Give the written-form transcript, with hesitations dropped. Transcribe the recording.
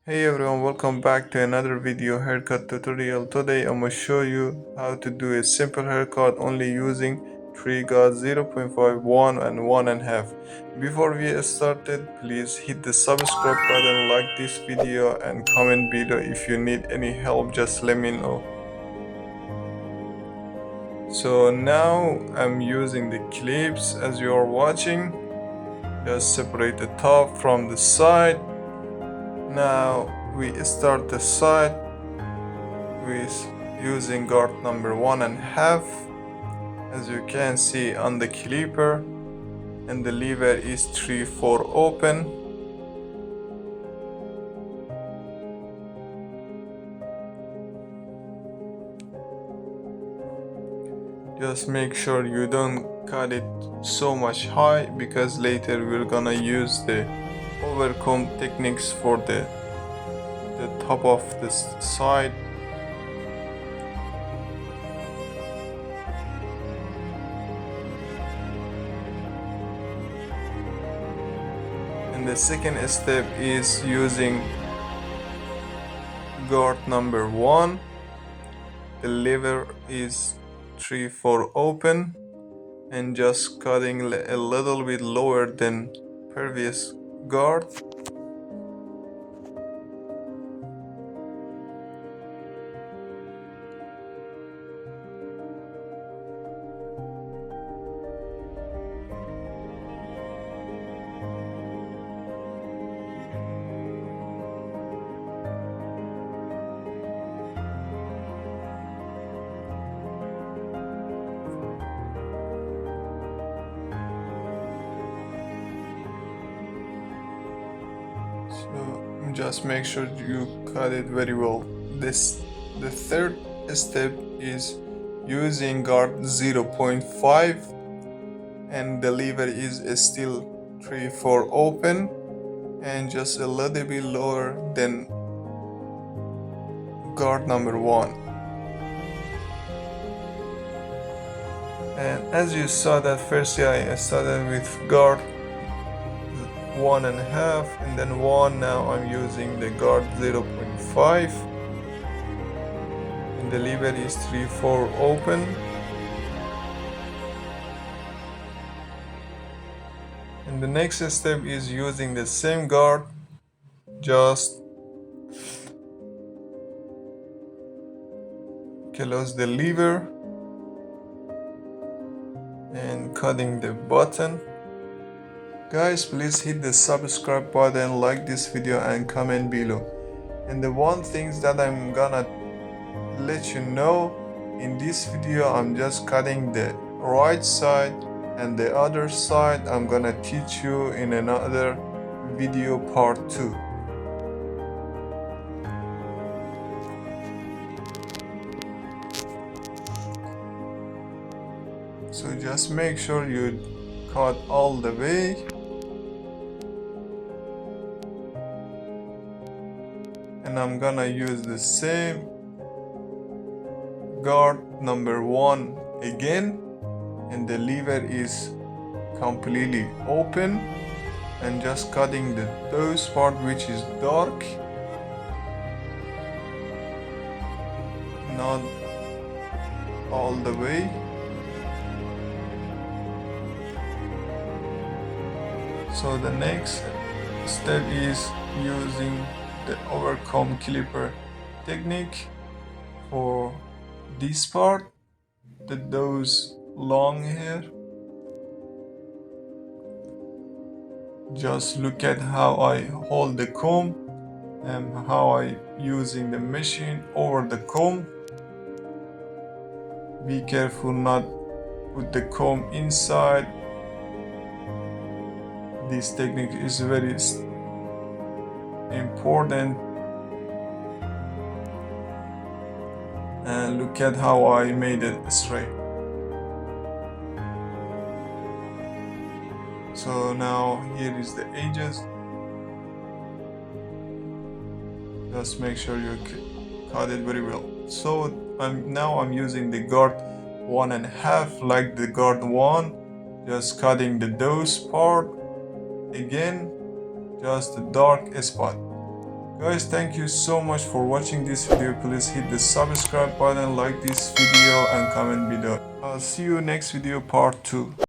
Hey everyone, welcome back to another video haircut tutorial. Today I'm gonna show you how to do a simple haircut only using 3 guards 0.5, 1 and 1.5. Before we started, please hit the subscribe button, like this video and comment below. If you need any help, just let me know. So now I'm using the clips as you are watching. Just separate the top from the side. Now we start the side with using guard number 1.5, as you can see on the clipper, and the lever is 3/4 open. Just make sure you don't cut it so much high, because later we're gonna use the overcomb techniques for the top of the side. And the second step is using guard number 1. The lever is 3/4 open and just cutting a little bit lower than previous guard. So just make sure you cut it very well. The third step is using guard 0.5, and the lever is still 3/4 open and just a little bit lower than guard number 1. And as you saw that firstly I started with guard 1.5 and then 1. Now I'm using the guard 0.5 and the lever is 3/4 open. And the next step is using the same guard, just close the lever and cutting the button. Guys, please hit the subscribe button, like this video and comment below. And the one thing that I'm gonna let you know, in this video I'm just cutting the right side, and the other side I'm gonna teach you in another video part 2. So just make sure you cut all the way. And I'm gonna use the same guard number 1 again, and the lever is completely open, and just cutting those part which is dark, not all the way. So the next step is using the Overcomb clipper technique for this part, those long hair. Just look at how I hold the comb and how I using the machine over the comb. Be careful not put the comb inside. This technique is very important. And look at how I made it straight. So now here is the edges. Just make sure you cut it very well. So now I'm using the guard 1.5 like the guard 1, just cutting the those part again, just the dark spot. Guys, thank you so much for watching this video. Please hit the subscribe button, like this video and comment below. I'll see you next video part 2.